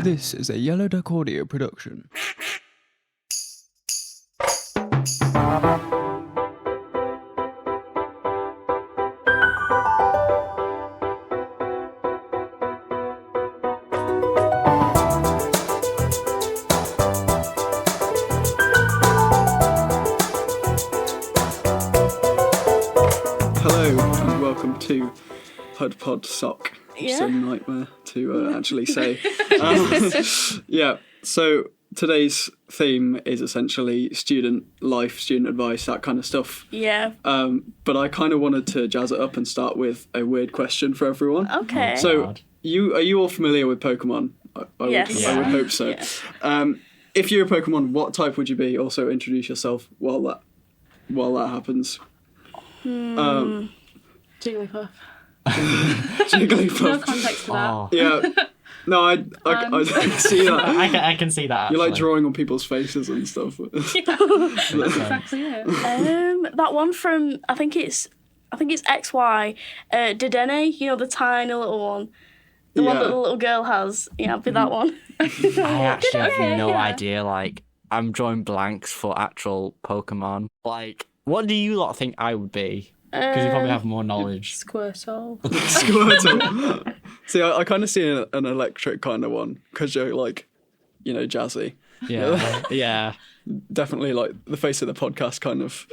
This is a Yellow Duck Audio production. Hello and welcome to HudPod Sock. It's a nightmare to actually say. So today's theme is essentially student life, student advice, that kind of stuff. Yeah. But I kind of wanted to jazz it up and start with a weird question for everyone. Okay. So are you all familiar with Pokemon? Yes. I would hope so. Yeah. If you're a Pokemon, what type would you be? Also introduce yourself while that happens. Jigglypuff. Jigglypuff. No context to that. Yeah. No, I can see that. I can see that. You're like drawing on people's faces and stuff. That's exactly it. That one from I think it's XY. Dedenne, you know, the tiny little one. The one that the little girl has. Yeah, I'll be that one. I actually have no idea. Like, I'm drawing blanks for actual Pokemon. Like, what do you lot think I would be? Because you probably have more knowledge. Squirtle. Squirtle. See, I kind of see an electric kind of one because you're like, you know, jazzy. Yeah, yeah. Definitely like the face of the podcast kind of.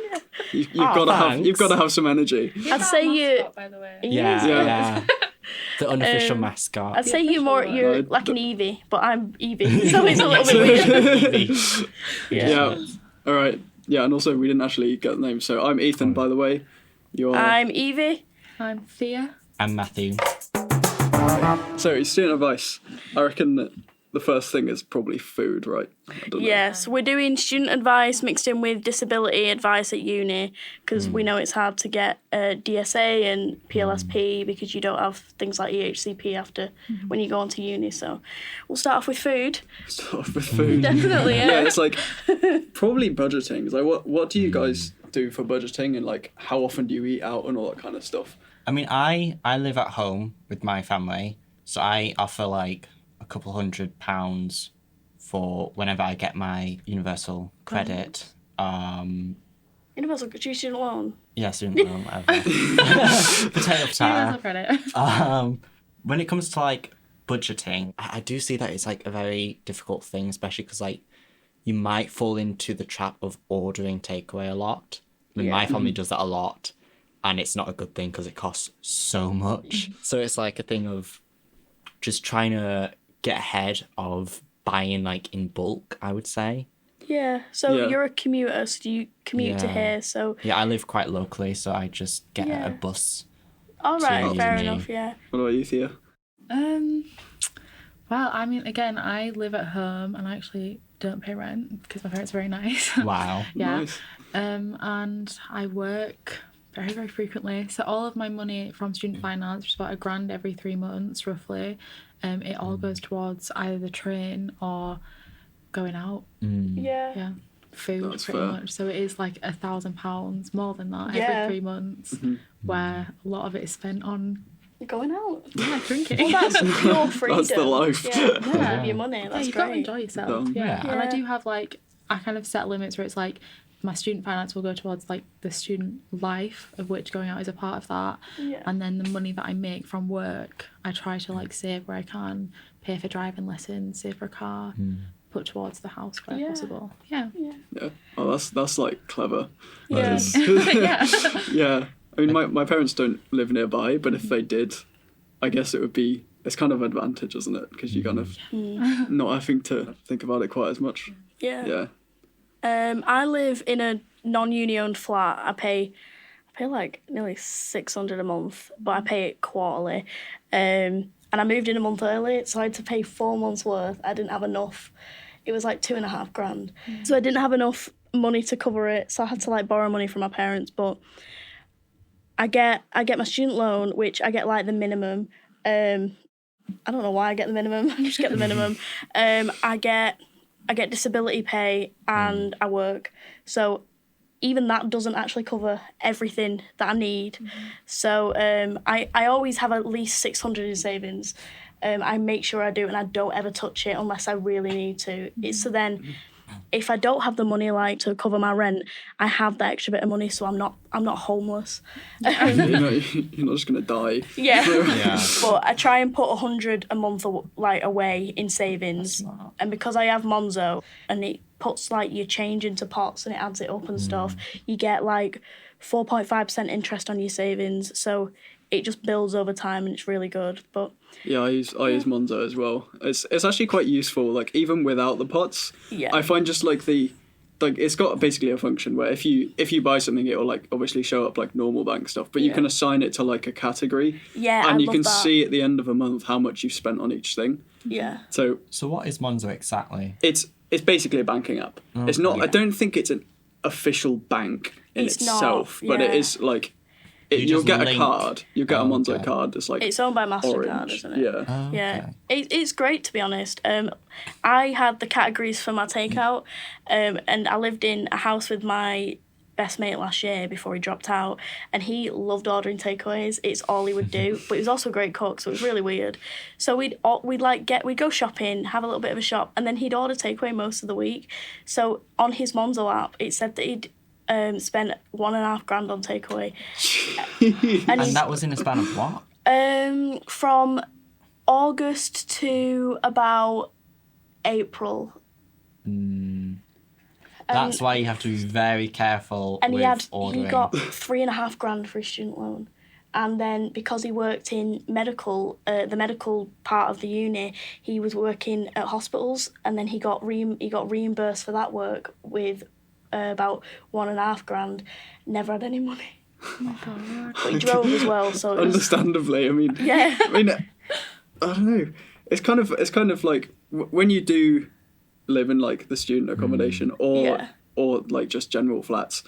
You've Oh, got to have some energy. I'd say you. By the way. Yeah. The unofficial mascot. I'd say you're No, like an Evie, but I'm Evie, so it's a little bit weird. Yeah. All right. Yeah, and also we didn't actually get the name, so I'm Ethan, by the way. I'm Evie. I'm Thea. And Matthew. So, student advice. I reckon that the first thing is probably food, right? I don't know. Yes, we're doing student advice mixed in with disability advice at uni because we know it's hard to get DSA and PLSP because you don't have things like EHCP after when you go on to uni. So we'll start off with food. Start off with food. Definitely, Yeah, it's like probably budgeting. It's like, what do you guys do for budgeting, and like how often do you eat out and all that kind of stuff? I mean, I live at home with my family, so I offer like a couple £100 for whenever I get my universal credit. Universal student loan. Yeah, student loan, whatever. Potato. Universal credit. When it comes to like budgeting, I do see that it's like a very difficult thing, especially because like you might fall into the trap of ordering takeaway a lot. I mean, my family does that a lot, and it's not a good thing because it costs so much. So it's like a thing of just trying to get ahead of buying like in bulk, I would say. Yeah, so you're a commuter, so do you commute to here? So yeah, I live quite locally, so I just get a bus. All right, to fair uni. enough. Yeah. What about you, Thea? Well, I mean, again, I live at home and I actually don't pay rent because my parents are very nice. Wow. Yeah. Nice. And I work very, very frequently. So all of my money from student finance, which is about £1,000 every 3 months, roughly, it all goes towards either the train or going out. Yeah. Yeah. Food, That's pretty fair. much. So it is like £1,000, more than that, Yeah. every 3 months, where a lot of it is spent on Going out. drinking. Well, that's pure freedom. That's the life. Yeah, with your money. Yeah, That's you've got to great. enjoy yourself. Yeah. And I do have like, I kind of set limits where it's like my student finance will go towards like the student life, of which going out is a part of that. Yeah. And then the money that I make from work, I try to like save where I can, pay for driving lessons, save for a car, put towards the house where possible. Yeah. Yeah. Oh, that's like clever. Yeah. Yeah. Yeah. I mean, my parents don't live nearby, but if they did, I guess it's kind of an advantage, isn't it? Because you kind of not having to think about it quite as much. Yeah. Yeah. I live in a non-uni owned flat. I pay like nearly $600 a month, but I pay it quarterly. And I moved in a month early, so I had to pay 4 months worth. I didn't have enough. It was like $2,500. So I didn't have enough money to cover it, so I had to like borrow money from my parents. But I get my student loan, which I get like the minimum. I don't know why I get the minimum. I just get the minimum. I get disability pay and I work. So even that doesn't actually cover everything that I need. So I always have at least 600 in savings. I make sure I do, and I don't ever touch it unless I really need to. It's so then, if I don't have the money like to cover my rent, I have that extra bit of money, so I'm not homeless. You're not just gonna die. Yeah. Yeah. But I try and put 100 a month like away in savings, and because I have Monzo and it puts like your change into pots and it adds it up and stuff, you get like 4.5% interest on your savings. So it just builds over time and it's really good. But yeah, I use Monzo as well. It's actually quite useful. Like even without the pots, yeah, I find just like it's got basically a function where if you buy something, it will like obviously show up like normal bank stuff, but you can assign it to like a category. Yeah, and I you love can that. see at the end of a month how much you've spent on each thing. Yeah. So what is Monzo exactly? it's basically a banking app. It's not. I don't think it's an official bank in It's not, itself, but it yeah. is like. You'll just get a link- card. You'll get a Monzo okay. card. It's like It's owned by MasterCard, orange. isn't it? Yeah. Oh, Yeah, okay. it's great to be honest. I had the categories for my takeout, and I lived in a house with my best mate last year before he dropped out, and he loved ordering takeaways. It's all he would do, but he was also a great cook, so it was really weird. So we'd go shopping, have a little bit of a shop, and then he'd order takeaway most of the week. So on his Monzo app, it said that he'd spent $1,500 on takeaway. And that was in a span of what? From August to about April. That's why you have to be very careful And with ordering. he got $3,500 for his student loan. And then because he worked in medical, the medical part of the uni, he was working at hospitals, and then he got reimbursed for that work with about $1,500. Never had any money. Oh my God. But he drove as well, so it was, Understandably, I mean, yeah. I don't know. It's kind of like when you do live in like the student accommodation or like just general flats.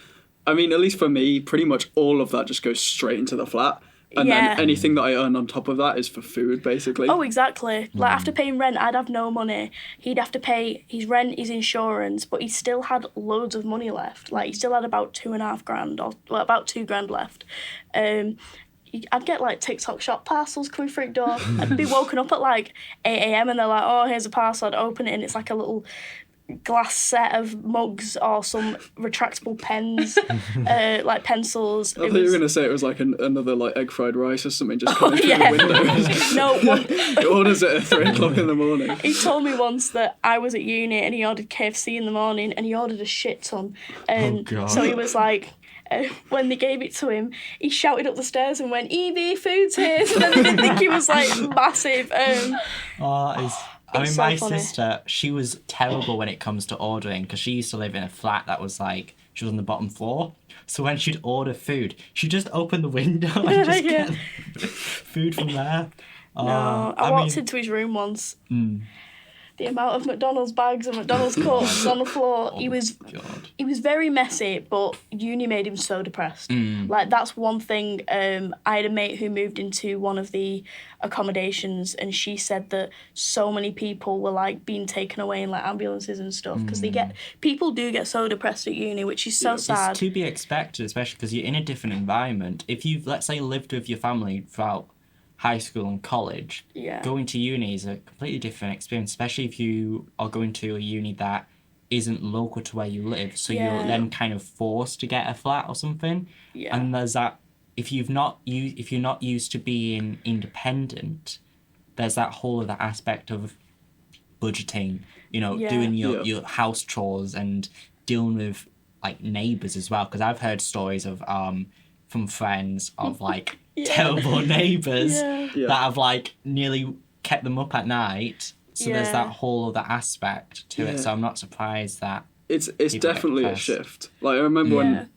I mean, at least for me, pretty much all of that just goes straight into the flat. And then anything that I earn on top of that is for food, basically. Oh, exactly. Like, after paying rent, I'd have no money. He'd have to pay his rent, his insurance, but he still had loads of money left. Like, he still had about $2,500, or about $2,000 left. I'd get, like, TikTok shop parcels coming through the door. I'd be woken up at, like, 8 a.m. and they're like, oh, here's a parcel. I'd open it and it's like a little glass set of mugs or some retractable pens, like pencils. I thought you were going to say it was like another like egg fried rice or something just coming through yeah. the window. No, He orders it at 3:00 in the morning. he told me once that I was at uni and he ordered KFC in the morning and he ordered a shit ton. Oh, God. So he was like, when they gave it to him, he shouted up the stairs and went, Evie, food's here. So then they didn't think he was like massive. I mean, It's so my funny. sister, she was terrible when it comes to ordering because she used to live in a flat that was like, she was on the bottom floor. So when she'd order food, she'd just open the window and just Yeah. get food from there. No, I walked into his room once. The amount of McDonald's bags and McDonald's cups on the floor, he was very messy, but uni made him so depressed. Like, that's one thing. I had a mate who moved into one of the accommodations, and she said that so many people were like being taken away in like ambulances and stuff because people do get so depressed at uni, which is so sad. It's to be expected, especially because you're in a different environment. If you've, let's say, lived with your family throughout high school and college, going to uni is a completely different experience, especially if you are going to a uni that isn't local to where you live, so you're then kind of forced to get a flat or something. And there's that, if you're not used to being independent, there's that whole other aspect of budgeting, doing your house chores and dealing with like neighbours as well, because I've heard stories of from friends of like terrible neighbours that have like nearly kept them up at night. So there's that whole other aspect to it. So I'm not surprised that it's people get definitely a depressed. shift. Like I remember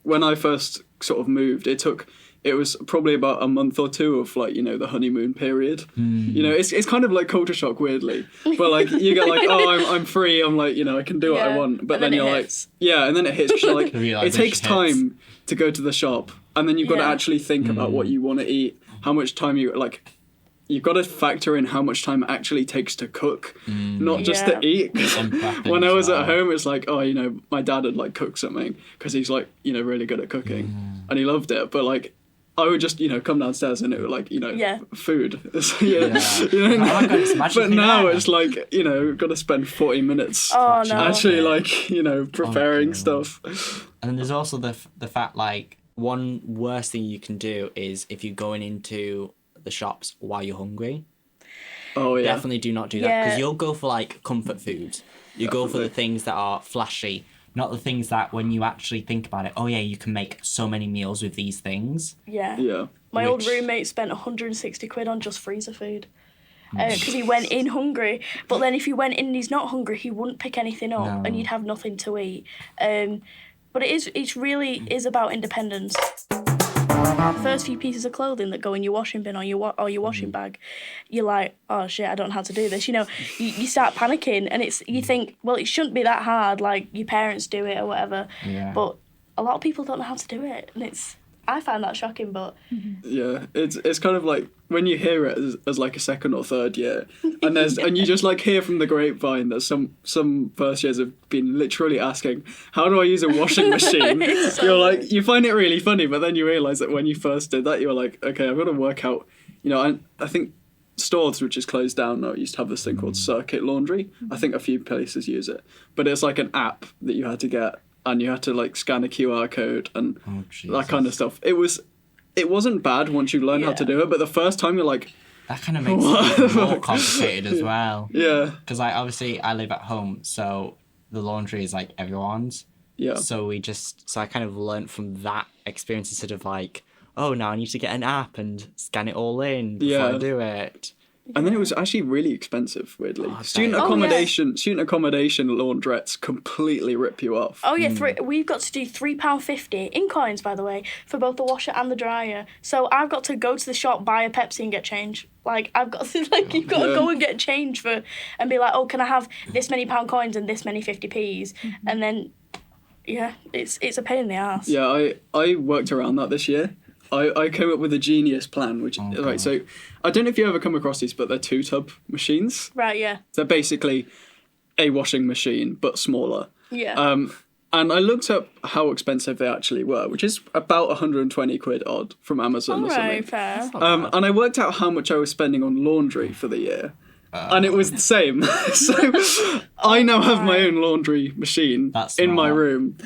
when I first sort of moved, it was probably about a month or two of like, the honeymoon period. It's kind of like culture shock weirdly. But like you get like, oh, I'm free, I'm like, I can do what I want. But then you're like, and then it hits, 'cause you're like, it takes time to go to the shop, and then you've got to actually think about what you want to eat, how much time you've got to factor in how much time it actually takes to cook, not just to eat. When I was at home, it's like, my dad had like cooked something because he's like, really good at cooking and he loved it. But like, I would just, come downstairs and it would like, Yeah. food. Yeah. Oh my God, it's magic But now there. it's like, got to spend 40 minutes Oh, no. actually like, preparing God. stuff. And then there's also the fact, like, one worst thing you can do is if you're going into the shops while you're hungry. Oh, yeah. Definitely do not do that, Yeah. because you'll go for, like, comfort foods. You go for the things that are flashy, not the things that when you actually think about it, oh yeah, you can make so many meals with these things. Yeah. Yeah. My old Which- roommate spent 160 quid on just freezer food. Because he went in hungry. But then if he went in and he's not hungry, he wouldn't pick anything up No. and you'd have nothing to eat. But it's really is about independence. First few pieces of clothing that go in your washing bin or your washing bag, you're like, oh shit, I don't know how to do this. You start panicking and you think, well, it shouldn't be that hard, like your parents do it or whatever. Yeah. But a lot of people don't know how to do it, and I find that shocking. But Yeah, it's kind of like when you hear it as like a second or third year, and you just like hear from the grapevine that some first years have been literally asking, how do I use a washing machine? It's so You're like, you find it really funny, but then you realise that when you first did that, you were like, okay, I've got to work out, I think Stores, which is closed down now, used to have this thing called Circuit Laundry. I think a few places use it, but it's like an app that you had to get, and you had to like scan a QR code and Oh, that kind of stuff. It wasn't bad once you learn how to do it, but the first time you're like, That kind of makes it even more complicated as well. yeah, Because obviously I live at home, so the laundry is like everyone's. yeah. So I kind of learnt from that experience instead of like, oh, now I need to get an app and scan it all in before I Yeah. do it. And then it was actually really expensive, weirdly. Oh, Student that- accommodation laundrettes completely rip you off. oh yeah, we've got to do £3.50 in coins, by the way, for both the washer and the dryer. So I've got to go to the shop, buy a Pepsi, and get change. Like I've got to you've got to go and get change and be like, oh, can I have this many pound coins and this many 50p's, and then yeah, it's a pain in the ass. Yeah, I worked around that this year. I came up with a genius plan, which right. So I don't know if you ever come across these, but they're 2-tub machines. Right. Yeah. They're basically a washing machine but smaller. Yeah. And I looked up how expensive they actually were, which is about 120 quid odd from Amazon All or something. right. Fair. And I worked out how much I was spending on laundry for the year. And it was the same. So I now have my own laundry machine That's in my smart. room.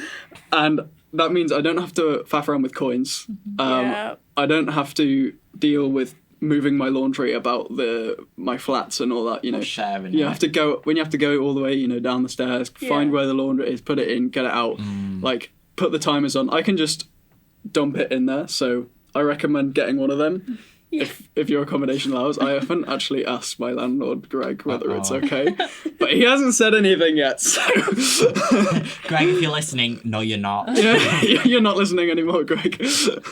And that means I don't have to faff around with coins. Yeah. I don't have to deal with moving my laundry about my flats and all that, Sharing You it. have to go when you have to go all the way, down the stairs, find where the laundry is, put it in, get it out, like put the timers on. I can just dump it in there. So I recommend getting one of them. If your accommodation allows. I haven't actually asked my landlord, Greg, whether it's okay. But he hasn't said anything yet, so... Greg, if you're listening, no, you're not. Yeah, you're not listening anymore, Greg.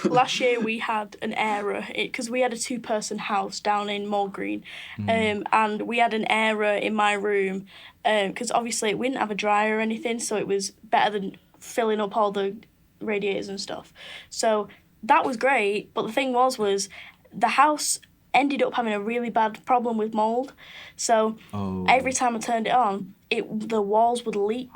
Last year we had an error because we had a 2-person house down in Moor Green, and we had an error in my room because obviously we didn't have a dryer or anything, so it was better than filling up all the radiators and stuff. So that was great, but the thing was the house ended up having a really bad problem with mould. So every time I turned it on, the walls would leak.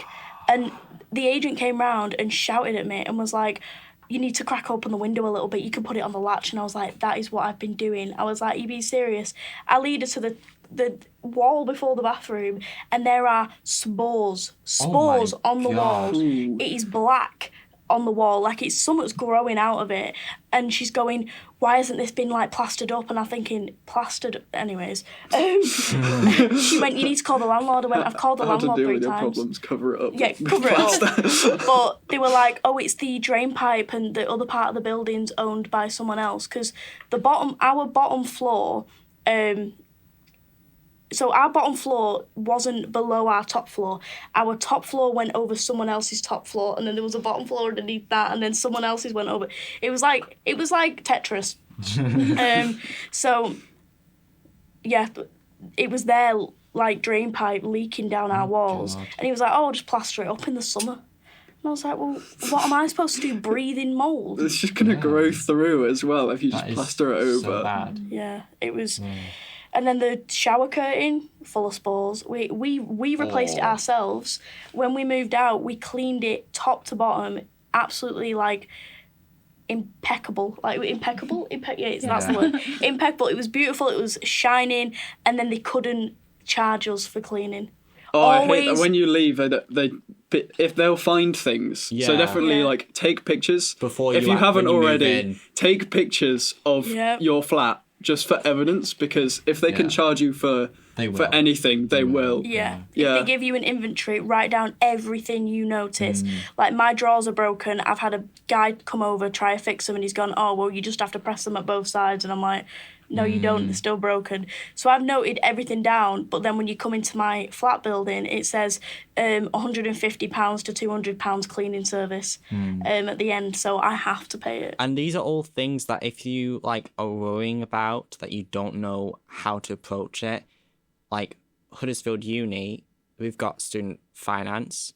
And the agent came round and shouted at me and was like, you need to crack open the window a little bit. You can put it on the latch. And I was like, that is what I've been doing. I was like, you being serious? I lead her to the wall before the bathroom and there are spores on the wall. Ooh. It is black on the wall, like it's something's growing out of it. And she's going, why hasn't this been like plastered up? And I'm thinking, plastered anyways. She went, you need to call the landlord. I went, I've called the How to landlord deal 3 with your times. problems, cover it up. Yeah, cover it up. But they were like, oh, it's the drain pipe and the other part of the building's owned by someone else. Because our bottom floor, so our bottom floor wasn't below our top floor. Our top floor went over someone else's top floor, and then there was a bottom floor underneath that, and then someone else's went over. It was like Tetris. So yeah, it was their like drain pipe leaking down our walls, God. and he was like, "Oh, I'll just plaster it up in the summer." And I was like, "Well, what am I supposed to do? Breathe in mould?" It's just going to grow through as well if you just That is plaster it over. so bad. Yeah, it was. And then the shower curtain, full of spores. We replaced it ourselves. When we moved out, we cleaned it top to bottom, absolutely like impeccable. Like, impeccable? That's the word. Impeccable. It was beautiful, it was shining, and then they couldn't charge us for cleaning. Oh, I hate that when you leave, if they'll find things. So definitely, like, take pictures. Before if you haven't already, take pictures of your flat just for evidence, because if they can charge you for anything, they will. Yeah. If they give you an inventory, write down everything you notice. Like, my drawers are broken. I've had a guy come over, try to fix them, and he's gone, oh, well, you just have to press them at both sides. And I'm like, no, you don't. They're still broken. So I've noted everything down, but then when you come into my flat building, it says £150 to £200 cleaning service at the end, so I have to pay it. And these are all things that if you, like, are worrying about, that you don't know how to approach it, like Huddersfield Uni, we've got student finance.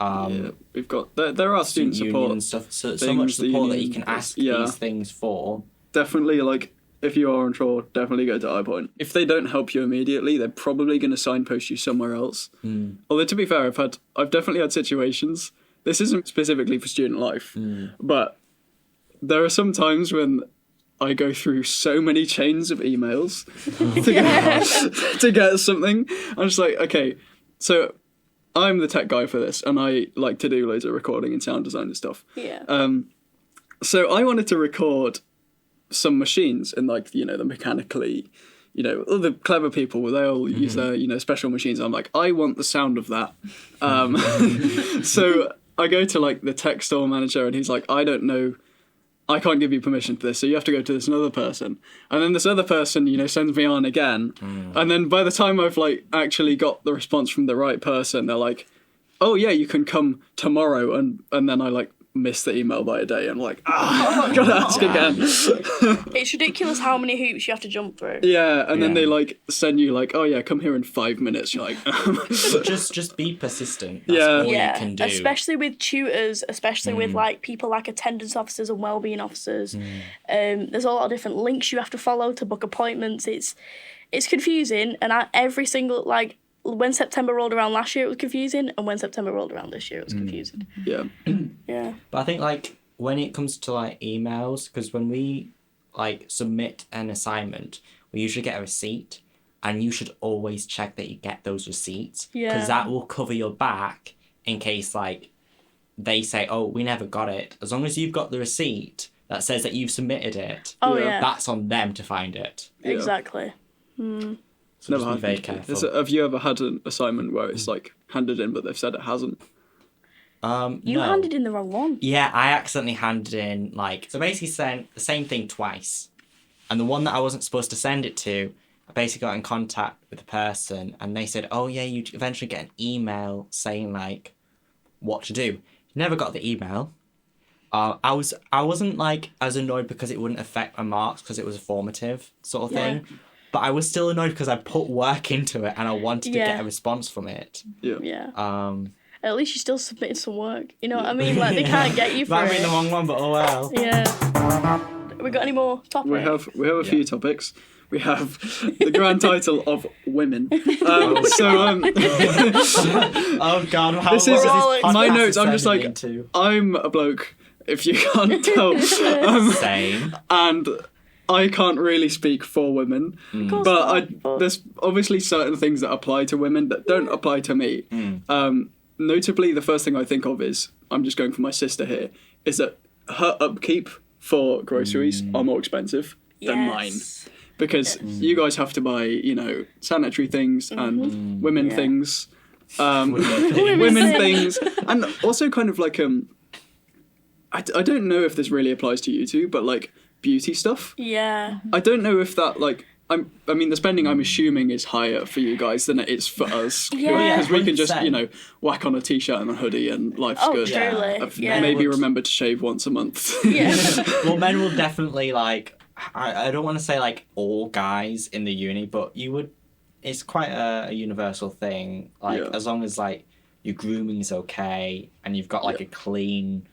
We've got, there are student support and stuff, so much support that you can ask these things for. Definitely, like, if you are unsure, definitely go to iPoint. If they don't help you immediately, they're probably going to signpost you somewhere else. Although, to be fair, I've definitely had situations. This isn't specifically for student life, but there are some times when I go through so many chains of emails to get something. I'm just like, okay, so I'm the tech guy for this, and I like to do loads of recording and sound design and stuff. So I wanted to record some machines, and, like, you know, the mechanically, you know, all the clever people, they all use their, you know, special machines. I'm like, I want the sound of that. So I go to, like, the tech store manager, and he's like, I don't know, I can't give you permission to this, so you have to go to this another person. And then this other person, you know, sends me on again. And then by the time I've, like, actually got the response from the right person, they're like, oh yeah, you can come tomorrow. And then I, like, miss the email by a day. I'm like, I've got to ask again. It's ridiculous how many hoops you have to jump through. Yeah, and then they, like, send you, like, oh yeah, come here in 5 minutes. You're like, just be persistent. That's all you can do. Especially with tutors, especially with, like, people like attendance officers and wellbeing officers. There's a lot of different links you have to follow to book appointments. It's confusing, and every single, like, when September rolled around last year, it was confusing, and when September rolled around this year, it was confusing. Yeah. But I think, like, when it comes to, like, emails, because when we, like, submit an assignment, we usually get a receipt, and you should always check that you get those receipts, because that will cover your back in case, like, they say, oh, we never got it. As long as you've got the receipt that says that you've submitted it, that's on them to find it. Exactly. So never just be very careful. Have you ever had an assignment where it's, like, handed in but they've said it hasn't? You handed in the wrong one. Yeah, I accidentally handed in, like, so basically sent the same thing twice. And the one that I wasn't supposed to send it to, I basically got in contact with the person, and they said, oh yeah, you eventually get an email saying, like, what to do. Never got the email. I wasn't, like, as annoyed because it wouldn't affect my marks because it was a formative sort of thing. But I was still annoyed because I put work into it and I wanted to get a response from it. At least you still submitted some work. You know what I mean? Like, they can't get you for Might it. be the wrong one, but oh well. Yeah. We got any more topics? We have a few topics. We have the grand title of women. Oh God! How this is my notes. I'm just like, I'm a bloke. If you can't tell, same. And I can't really speak for women, but there's obviously certain things that apply to women that don't apply to me. Notably, the first thing I think of is, I'm just going for my sister here, is that her upkeep for groceries are more expensive than mine. Because you guys have to buy, you know, sanitary things and women things. Women things. And also kind of like, I don't know if this really applies to you two, but like beauty stuff. Yeah. I don't know if that, like, I mean, the spending I'm assuming is higher for you guys than it is for us. Because we can just, you know, whack on a t-shirt and a hoodie and life's good. Truly. Maybe remember to shave once a month. Well, men will definitely, like, I don't want to say, like, all guys in the uni, but you would, it's quite a universal thing. Like, as long as, like, your grooming's okay and you've got, like, a clean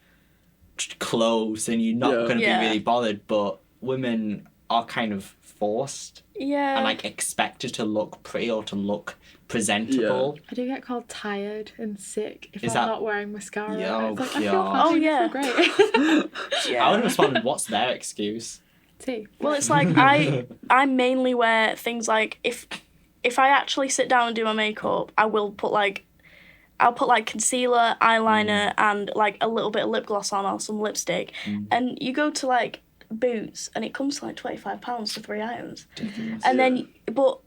clothes, and you're not going to be really bothered. But women are kind of forced and, like, expected to look pretty or to look presentable. I do get called tired and sick if Is I'm that- not wearing mascara. Yeah, It's like, oh, I feel God. fine, Oh, I feel great. I would have responded, what's their excuse? Tea. Well, it's like I mainly wear things like if I actually sit down and do my makeup, I'll put like concealer, eyeliner, and like a little bit of lip gloss on or some lipstick. And you go to like Boots, and it comes to like £25 for 3 items. And then, but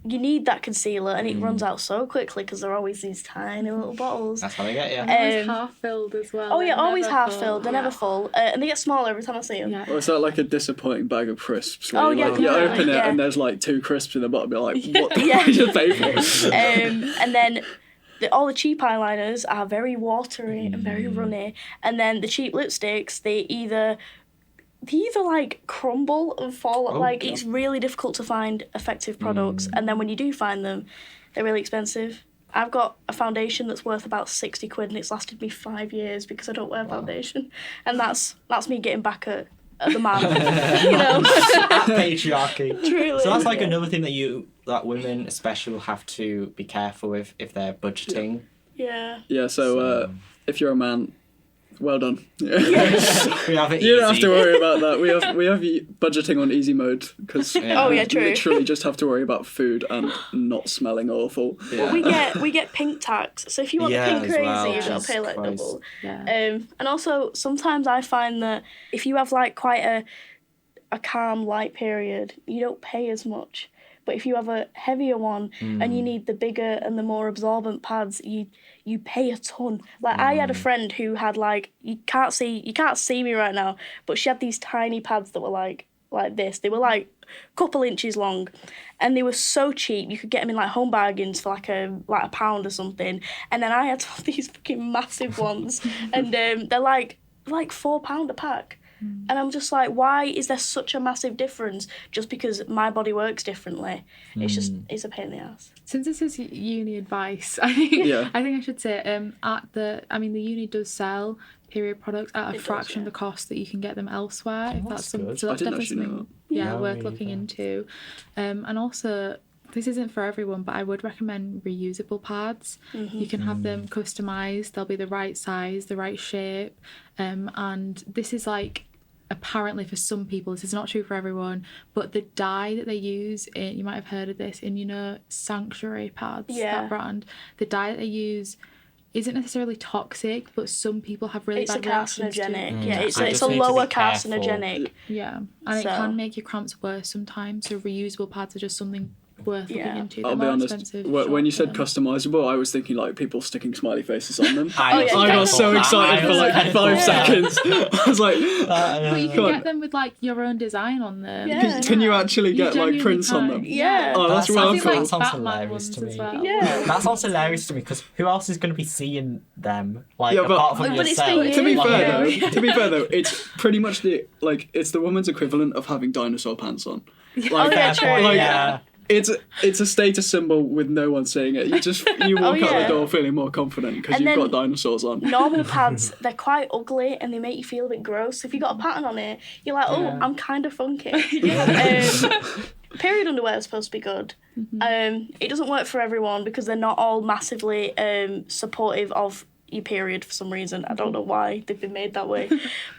you need that concealer, and it runs out so quickly because they're always these tiny little bottles. That's how they get you. Always half filled as well. Oh yeah, They're always never half full. filled. They're never full, and they get smaller every time I see them. Yeah. Or is that like a disappointing bag of crisps? Where Oh, you, yeah, like, you completely, open it yeah. and there's like 2 crisps in the bottom. You're like, what the Yeah. fuck did you pay for? And then all the cheap eyeliners are very watery and very runny, and then the cheap lipsticks they either like crumble and fall. Like it's really difficult to find effective products, and then when you do find them, they're really expensive. I've got a foundation that's worth about 60 quid, and it's lasted me 5 years because I don't wear foundation, and that's me getting back at the man, you know. At patriarchy. Truly. So that's like another thing that women especially will have to be careful with if they're budgeting. Yeah. Yeah, so if you're a man, well done. We have it easy. You don't have to worry about that. We have budgeting on easy mode because Oh, yeah, true. literally just have to worry about food and not smelling awful. Yeah. We get pink tax, so if you want Yeah, the pink as crazy, well, you've got Jesus to pay like Christ. double. Yeah. And also sometimes I find that if you have like quite a calm light period, you don't pay as much. But if you have a heavier one and you need the bigger and the more absorbent pads, you pay a ton. Like I had a friend who had like you can't see me right now, but she had these tiny pads that were like this. They were like a couple inches long, and they were so cheap. You could get them in like Home Bargains for like a pound or something. And then I had these fucking massive ones, and they're like £4 a pack. And I'm just like, why is there such a massive difference just because my body works differently? It's a pain in the ass. Since this is uni advice, I think Yeah. I should say the uni does sell period products at a It fraction does, of the cost that you can get them elsewhere. If that's that's good. so I that's didn't definitely actually know something Yeah, worth me looking either. into. And also, this isn't for everyone, but I would recommend reusable pads. You can have them customized. They'll be the right size, the right shape, and this is like. Apparently for some people, this is not true for everyone, but the dye that they use you might have heard of this in Sanctuary pads, that brand, the dye that they use isn't necessarily toxic, but some people have really It's a bad reactions to it. carcinogenic. Yeah, I it's just a need to be lower careful. carcinogenic. Yeah, and it So- can make your cramps worse sometimes, so reusable pads are just something worth looking Yeah. into. I'll They're be more honest, expensive when you said short-term. customizable, I was thinking like people sticking smiley faces on them. Oh, yeah, I got so excited for like 5 seconds. I was like, But you Go can on. get them with like your own design on them. Yeah. can you actually You get like genuinely prints on can. them? Yeah. Oh, that's That well sounds- cool. that sounds Batman hilarious ones to me. as well. Yeah. That sounds hilarious to me because who else is going to be seeing them? Like Yeah, but- apart from But it's yourself. for you. To be Yeah. fair though, it's pretty much it's the woman's equivalent of having dinosaur pants on. Like, Oh, yeah, Fair true. point, Like, yeah. it's a status symbol with no one seeing it. You walk out yeah. the door feeling more confident because And you've got then- dinosaurs on. Normal pads, they're quite ugly and they make you feel a bit gross. If you got a pattern on it, you're like, oh, I'm kind of funky. Period underwear is supposed to be good. It doesn't work for everyone because they're not all massively supportive of your period for some reason. I don't know why they've been made that way.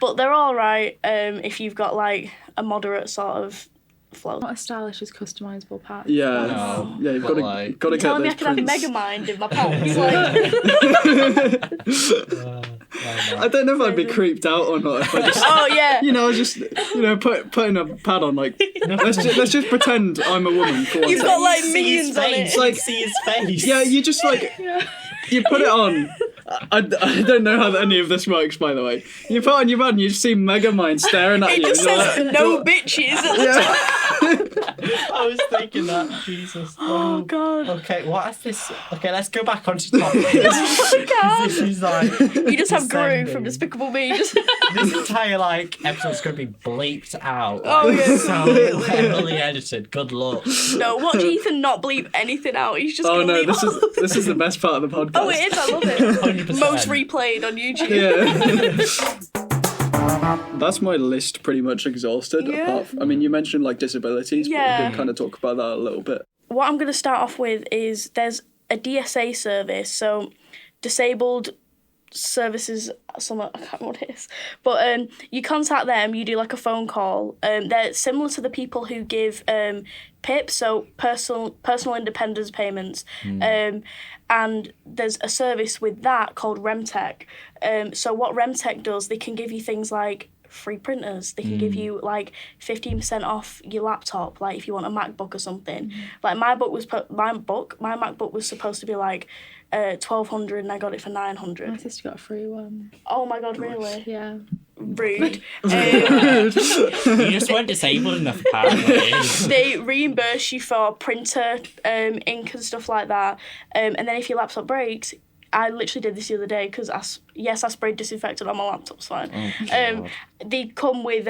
But they're all right if you've got like a moderate sort of flow. Not as stylish as customizable pads. Yeah, No, yeah, you've but, got to like- got to You're get telling me I those can have prints. Megamind in my pants? Like, I don't know if I'd be creeped out or not if I just, oh yeah. just putting a pad on like let's just pretend I'm a woman for one You've second. got like See his millions on face. it. Like- You see his face. Yeah, you just like you put it on. I don't know how any of this works, by the way. You put on your pad and you just see Megamind staring at It you. just and you're says like, no bitches at the top. yeah. I was thinking that. Jesus. Oh god. Okay, what is this? Okay, let's go back onto topic. Oh god. This is like You just have Gru descending. from Despicable Me. Just This entire episode's going to be bleeped out. Oh, yeah. So heavily edited. Good luck. no, watch Ethan not bleep anything out. He's just Oh gonna no, leave all- this is the best part of the podcast. Oh, it is. I love it. 100%. Most replayed on YouTube. Yeah. That's my list pretty much exhausted. Yeah. You mentioned like disabilities, but we Yeah. can kind of talk about that a little bit. What I'm going to start off with is there's a DSA service, so disabled services, I can't remember what it is, but you contact them, you do like a phone call. They're similar to the people who give PIP, so personal independence payments, and there's a service with that called Remtech. So what Remtech does, they can give you things like free printers. They can give you like 15% off your laptop, like if you want a MacBook or something. Like my MacBook was supposed to be like $1,200 and I got it for $900. My sister got a free one. Oh my god, really? Yeah. Rude. You just weren't disabled enough, apparently. They reimburse you for printer, ink and stuff like that. And then if your laptop breaks, I literally did this the other day because I sprayed disinfectant on my laptop, it's fine. Oh, they come with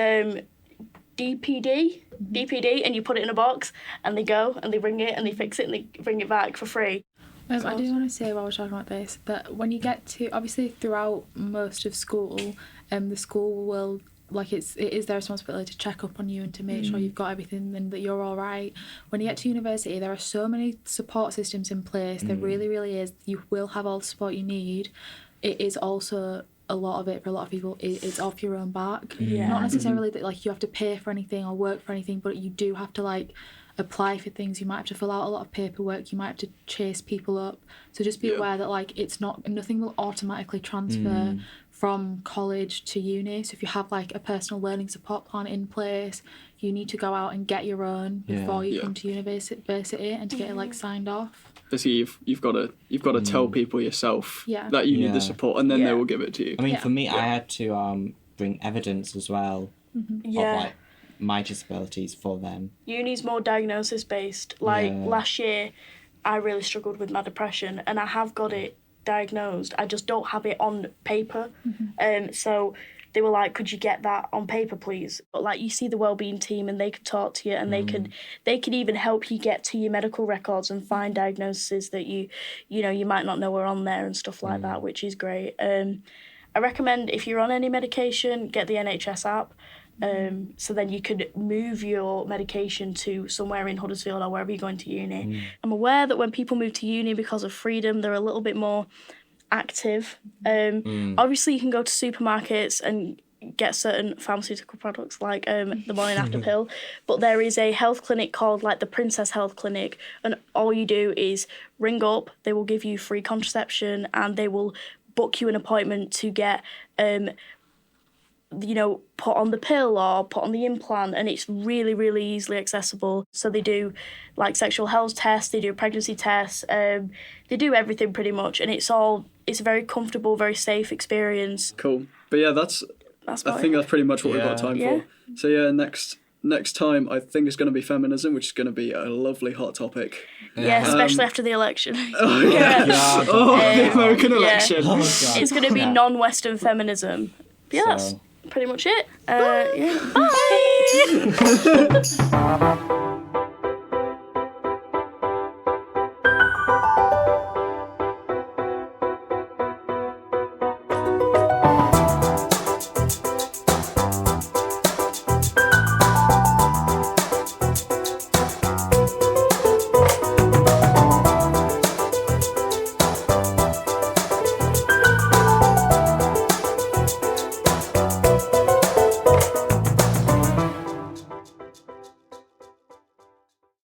DPD, and you put it in a box and they go and they bring it and they fix it and they bring it back for free. I do want to say while we're talking about this that when you get to, obviously throughout most of school, the school will, like it is their responsibility to check up on you and to make sure you've got everything and that you're all right. When you get to university, there are so many support systems in place. There really, really is. You will have all the support you need. It is also, a lot of it for a lot of people, it's off your own back. Not necessarily that like you have to pay for anything or work for anything, but you do have to like apply for things. You might have to fill out a lot of paperwork. You might have to chase people up. So just be aware that like nothing will automatically transfer from college to uni. So if you have like a personal learning support plan in place, you need to go out and get your own before you come to university and to get it like signed off. Basically, you've got to tell people yourself that you need the support, and then they will give it to you. I mean, for me, I had to bring evidence as well of like my disabilities for them. Uni's more diagnosis based. Like last year, I really struggled with my depression, and I have got it diagnosed. I just don't have it on paper. So they were like, could you get that on paper, please? But like, you see the wellbeing team and they can talk to you and they can even help you get to your medical records and find diagnoses that you might not know are on there and stuff like that, which is great. I recommend if you're on any medication, get the NHS app. So then you could move your medication to somewhere in Huddersfield or wherever you're going to uni. I'm aware that when people move to uni because of freedom, they're a little bit more active. Obviously, you can go to supermarkets and get certain pharmaceutical products like the morning after pill, but there is a health clinic called like the Princess Health Clinic, and all you do is ring up. They will give you free contraception and they will book you an appointment to get put on the pill or put on the implant, and it's really, really easily accessible. So they do like sexual health tests, they do pregnancy tests, they do everything pretty much, and it's a very comfortable, very safe experience. Cool. But yeah, that's pretty much what we've got time for. So yeah, next time I think it's going to be feminism, which is going to be a lovely hot topic. Yeah, especially after the election. The American election. Oh, it's going to be non-Western feminism. But yeah, that's pretty much it. Bye.